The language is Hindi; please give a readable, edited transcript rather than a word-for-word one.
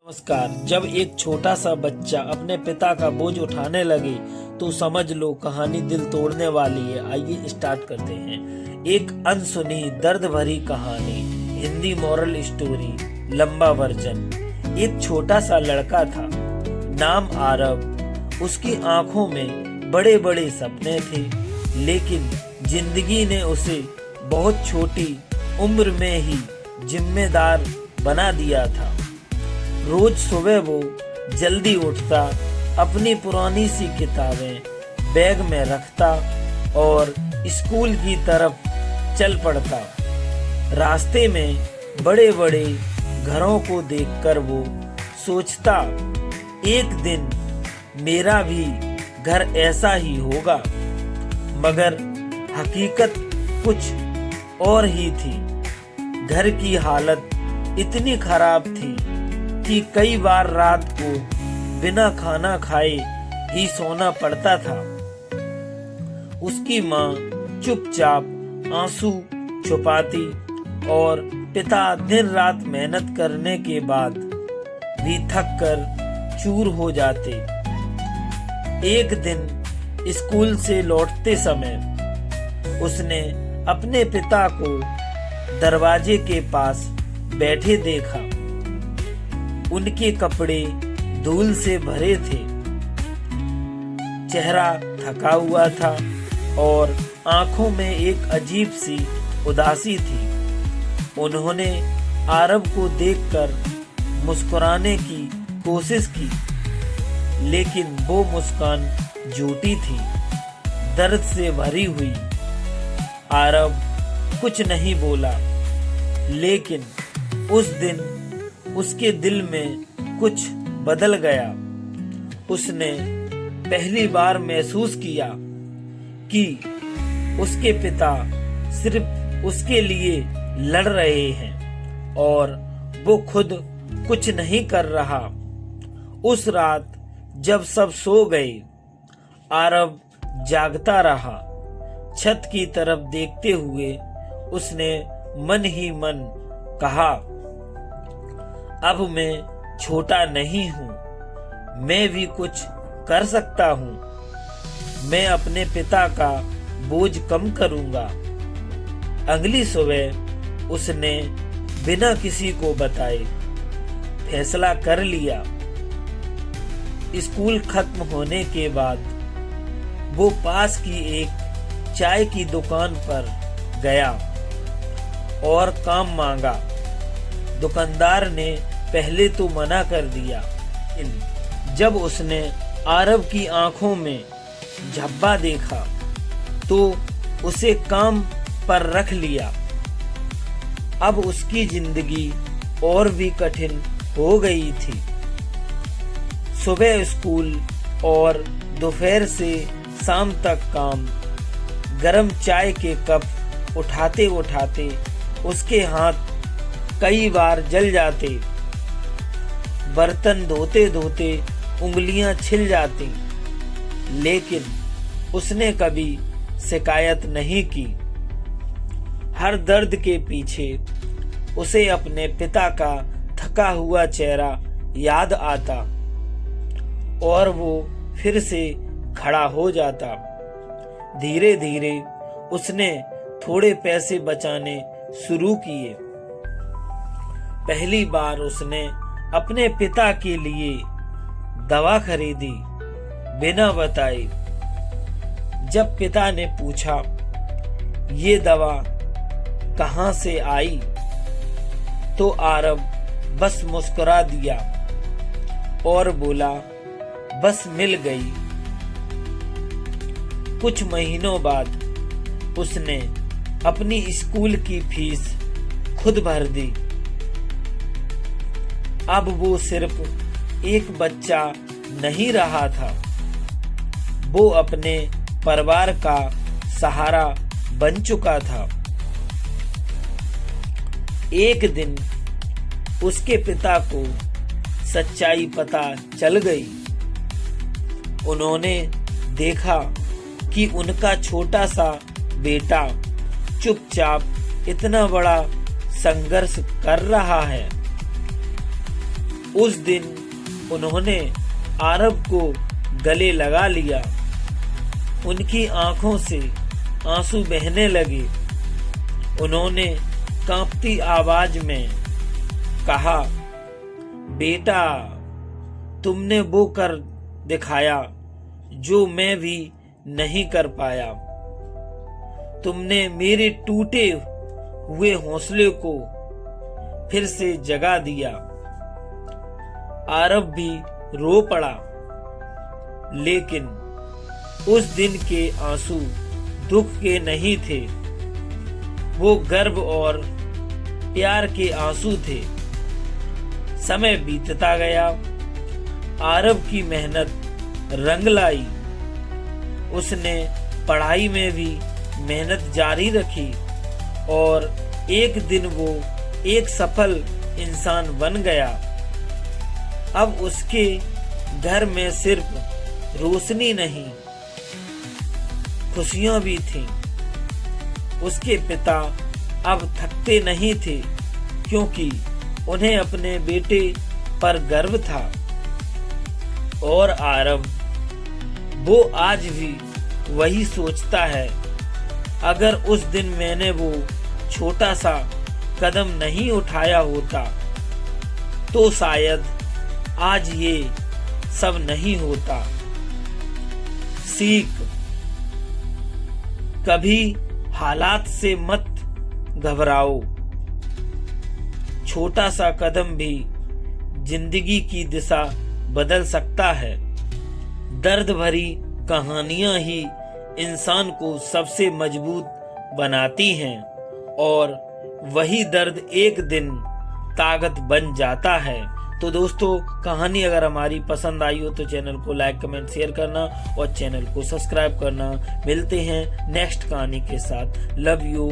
नमस्कार। जब एक छोटा सा बच्चा अपने पिता का बोझ उठाने लगे तो समझ लो कहानी दिल तोड़ने वाली है। आइए स्टार्ट करते हैं। एक अनसुनी दर्द भरी कहानी, हिंदी मॉरल स्टोरी, लंबा वर्जन। एक छोटा सा लड़का था, नाम आरव। उसकी आंखों में बड़े बड़े सपने थे, लेकिन जिंदगी ने उसे बहुत छोटी उम्र में ही जिम्मेदार बना दिया था। रोज सुबह वो जल्दी उठता, अपनी पुरानी सी किताबें बैग में रखता और स्कूल की तरफ चल पड़ता। रास्ते में बड़े बड़े घरों को देखकर वो सोचता, एक दिन मेरा भी घर ऐसा ही होगा। मगर हकीकत कुछ और ही थी। घर की हालत इतनी खराब थी कि कई बार रात को बिना खाना खाए ही सोना पड़ता था। उसकी माँ चुपचाप आंसू छुपाती और पिता दिन रात मेहनत करने के बाद भी थक कर चूर हो जाते। एक दिन स्कूल से लौटते समय उसने अपने पिता को दरवाजे के पास बैठे देखा। उनके कपड़े धूल से भरे थे, चेहरा थका हुआ था और आंखों में एक अजीब सी उदासी थी। उन्होंने आरव को देखकर मुस्कुराने की कोशिश की, लेकिन वो मुस्कान झूठी थी, दर्द से भरी हुई। आरव कुछ नहीं बोला, लेकिन उस दिन उसके दिल में कुछ बदल गया। उसने पहली बार महसूस किया कि उसके पिता सिर्फ उसके लिए लड़ रहे हैं और वो खुद कुछ नहीं कर रहा। उस रात जब सब सो गए, आरव जागता रहा। छत की तरफ देखते हुए उसने मन ही मन कहा, अब मैं छोटा नहीं हूँ, मैं भी कुछ कर सकता हूँ। मैं अपने पिता का बोझ कम करूँगा। अगली सुबह उसने बिना किसी को बताए फैसला कर लिया। स्कूल खत्म होने के बाद वो पास की एक चाय की दुकान पर गया और काम मांगा। दुकानदार ने पहले तो मना कर दिया, लेकिन जब उसने आरव की आंखों में झब्बा देखा तो उसे काम पर रख लिया। अब उसकी जिंदगी और भी कठिन हो गई थी। सुबह स्कूल और दोपहर से शाम तक काम। गरम चाय के कप उठाते उठाते उसके हाथ कई बार जल जाते। बर्तन धोते धोते उंगलियां छिल जाती, लेकिन उसने कभी शिकायत नहीं की। हर दर्द के पीछे उसे अपने पिता का थका हुआ चेहरा याद आता और वो फिर से खड़ा हो जाता। धीरे धीरे उसने थोड़े पैसे बचाने शुरू किए। पहली बार उसने अपने पिता के लिए दवा खरीदी बिना बताए। जब पिता ने पूछा, ये दवा कहाँ से आई, तो आरव बस मुस्कुरा दिया और बोला, बस मिल गई। कुछ महीनों बाद उसने अपनी स्कूल की फीस खुद भर दी। अब वो सिर्फ एक बच्चा नहीं रहा था, वो अपने परिवार का सहारा बन चुका था। एक दिन उसके पिता को सच्चाई पता चल गई। उन्होंने देखा कि उनका छोटा सा बेटा चुपचाप इतना बड़ा संघर्ष कर रहा है। उस दिन उन्होंने आरब को गले लगा लिया। उनकी आंखों से आंसू बहने लगे। उन्होंने कांपती आवाज में कहा, बेटा, तुमने वो कर दिखाया जो मैं भी नहीं कर पाया। तुमने मेरे टूटे हुए हौसले को फिर से जगा दिया। आरब भी रो पड़ा, लेकिन उस दिन के आंसू दुख के नहीं थे, वो गर्व और प्यार के आंसू थे। समय बीतता गया। आरब की मेहनत रंग लाई। उसने पढ़ाई में भी मेहनत जारी रखी और एक दिन वो एक सफल इंसान बन गया। अब उसके घर में सिर्फ रोशनी नहीं, खुशियां भी थीं। उसके पिता अब थकते नहीं थे, क्योंकि उन्हें अपने बेटे पर गर्व था। और आरब, वो आज भी वही सोचता है, अगर उस दिन मैंने वो छोटा सा कदम नहीं उठाया होता तो शायद आज ये सब नहीं होता। सीख, कभी हालात से मत घबराओ। छोटा सा कदम भी जिंदगी की दिशा बदल सकता है। दर्द भरी कहानियां ही इंसान को सबसे मजबूत बनाती हैं और वही दर्द एक दिन ताकत बन जाता है। तो दोस्तों, कहानी अगर हमारी पसंद आई हो तो चैनल को लाइक, कमेंट, शेयर करना और चैनल को सब्सक्राइब करना। मिलते हैं नेक्स्ट कहानी के साथ। Love you.